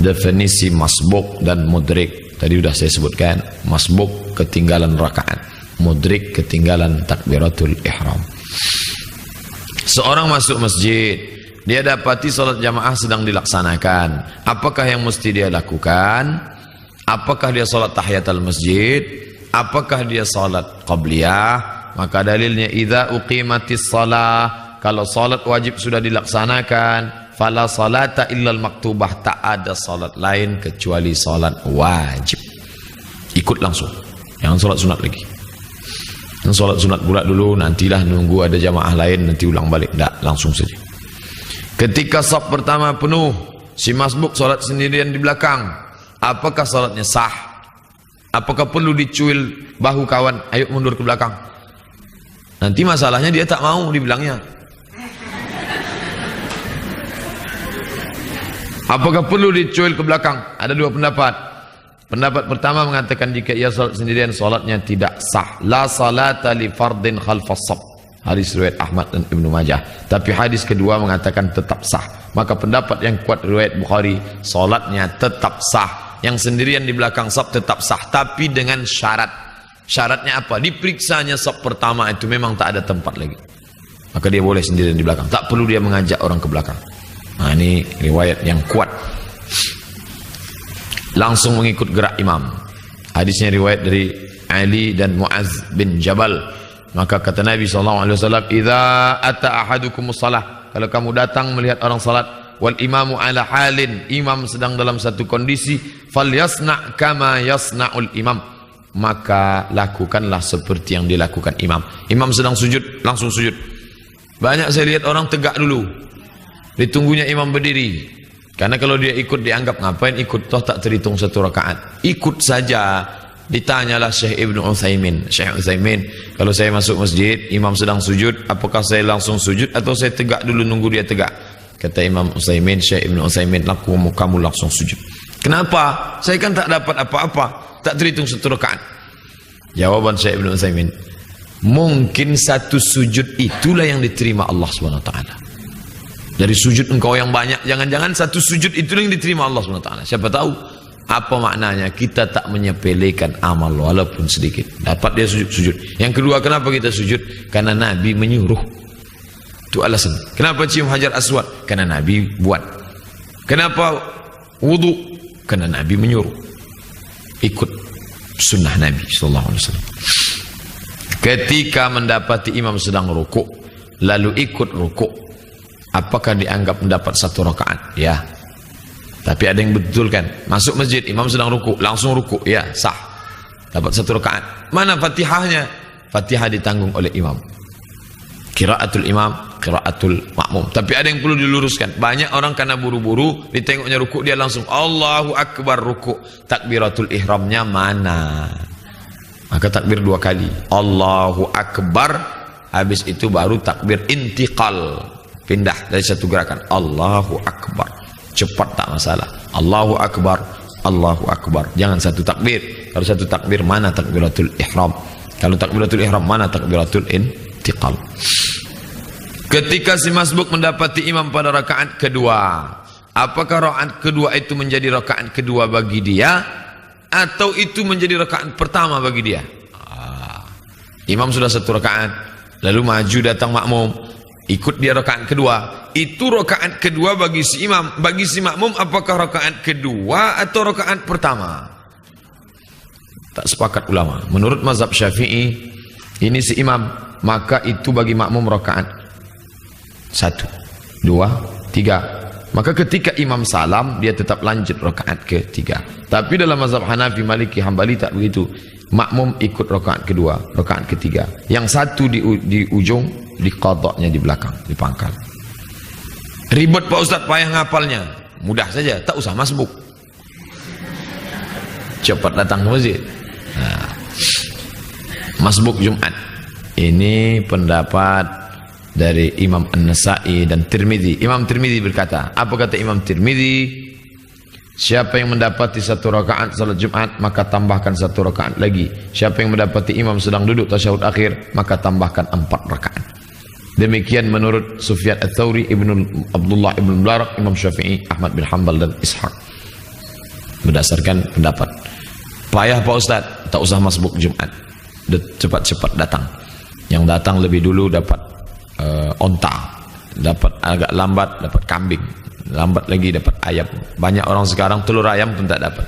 definisi masbuk dan mudrik. Tadi sudah saya sebutkan, masbuk ketinggalan rakaat, mudrik ketinggalan takbiratul ihram. Seorang masuk masjid, dia dapati salat jamaah sedang dilaksanakan. Apakah yang mesti dia lakukan? Apakah dia salat tahiyatul masjid? Apakah dia salat qabliyah? Maka dalilnya idza uqimatis shalah, kalau salat wajib sudah dilaksanakan, fala salata illal maktubah, tak ada salat lain kecuali salat wajib. Ikut langsung, jangan salat sunat lagi. Yang salat sunat pula dulu, nantilah nunggu ada jamaah lain nanti ulang balik. Tak, langsung saja. Ketika saf pertama penuh, si masbuk salat sendirian di belakang, apakah salatnya sah? Apakah perlu dicuil bahu kawan, ayo mundur ke belakang? Nanti masalahnya dia tak mau dibilangnya. Apakah perlu dicuil ke belakang? Ada dua pendapat. Pendapat pertama mengatakan jika ia salat sendirian, salatnya tidak sah. La salata li fardin khalfas saf. Hadis riwayat Ahmad dan Ibnu Majah. Tapi hadis kedua mengatakan tetap sah. Maka pendapat yang kuat riwayat Bukhari, salatnya tetap sah. Yang sendirian di belakang saf tetap sah, tapi dengan syarat. Syaratnya apa? Diperiksanya saf pertama itu memang tak ada tempat lagi, maka dia boleh sendirian di belakang, tak perlu dia mengajak orang ke belakang. Nah, ini riwayat yang kuat. Langsung mengikut gerak imam. Hadisnya riwayat dari Ali dan Muaz bin Jabal. Maka kata Nabi SAW, idza ata ahadukumus salah, kalau kamu datang melihat orang salat, wal imamu ala halin, imam sedang dalam satu kondisi, falyasna kama yasna'ul imam, maka lakukanlah seperti yang dilakukan imam. Imam sedang sujud, langsung sujud. Banyak saya lihat orang tegak dulu, ditunggunya imam berdiri. Karena kalau dia ikut dianggap ngapain ikut, toh tak terhitung satu rakaat. Ikut saja. Ditanyalah Syekh Ibnu Utsaimin, Syekh Utsaimin, kalau saya masuk masjid, imam sedang sujud, apakah saya langsung sujud atau saya tegak dulu nunggu dia tegak? Kata Imam Utsaimin, Syekh Ibnu Utsaimin, kamu langsung sujud. Kenapa? Saya kan tak dapat apa-apa, tak terhitung satu rakaat. Jawaban Syekh Ibnu Utsaimin, mungkin satu sujud itulah yang diterima Allah SWT. Dari sujud engkau yang banyak, jangan-jangan satu sujud itulah yang diterima Allah SWT. Siapa tahu apa maknanya? Kita tak menyepelekan amal walaupun sedikit. Dapat dia sujud. Yang kedua, kenapa kita sujud? Karena Nabi menyuruh. Itu alasan. Kenapa cium hajar aswad? Karena Nabi buat. Kenapa wudu? Karena Nabi menyuruh. Ikut sunnah Nabi SAW. Ketika mendapati imam sedang rukuk, lalu ikut rukuk, apakah dianggap mendapat satu rakaat? Ya. Tapi ada yang betulkan, masuk masjid, imam sedang rukuk, langsung rukuk, ya sah, dapat satu rakaat. Mana fatihahnya? Fatihah ditanggung oleh imam. Qiraatul imam, qiraatul makmum. Tapi ada yang perlu diluruskan. Banyak orang karena buru-buru, ditengoknya rukuk, dia langsung Allahu Akbar rukuk. Takbiratul ihramnya mana? Maka takbir dua kali, Allahu Akbar, habis itu baru takbir intiqal, pindah dari satu gerakan, Allahu Akbar. Cepat tak masalah, Allahu Akbar, Allahu Akbar. Jangan satu takbir. Kalau satu takbir, mana takbiratul ihram? Kalau takbiratul ihram, mana takbiratul intiqal? Ketika si masbuk mendapati imam pada rakaat kedua, apakah rakaat kedua itu menjadi rakaat kedua bagi dia, atau itu menjadi rakaat pertama bagi dia? Imam sudah satu rakaat, lalu maju datang makmum, ikut dia rakaat kedua. Itu rakaat kedua bagi si imam. Bagi si makmum, apakah rakaat kedua atau rakaat pertama? Tak sepakat ulama. Menurut mazhab Syafi'i, ini si imam, maka itu bagi makmum rakaat 1, 2, 3. Maka ketika imam salam, dia tetap lanjut rakaat ketiga. Tapi dalam mazhab Hanafi, Maliki, Hambali tak begitu. Makmum ikut rakaat kedua, rakaat ketiga. Yang satu di ujung, diqadha'nya di belakang, di pangkal. Ribet Pak Ustaz, payah ngapalnya. Mudah saja, tak usah masbuk. Cepat datang ke masjid. Nah, masbuk Jumat. Ini pendapat dari Imam An-Nasa'i dan Tirmidzi. Imam Tirmidzi berkata, apa kata Imam Tirmidzi? Siapa yang mendapati satu rakaat salat Jumat, maka tambahkan satu rakaat lagi. Siapa yang mendapati imam sedang duduk tasyahud akhir, maka tambahkan 4 rakaat. Demikian menurut Sufyan Ats-Tsauri, Ibnu Abdullah Ibnu Mubarak, Imam Syafi'i, Ahmad bin Hanbal dan Ishaq. berdasarkan pendapat. Payah Pak Ustaz, tak usah masbuk Jumat, cepat-cepat datang. Yang datang lebih dulu dapat onta, dapat agak lambat dapat kambing, lambat lagi dapat ayam. Banyak orang sekarang telur ayam pun tak dapat.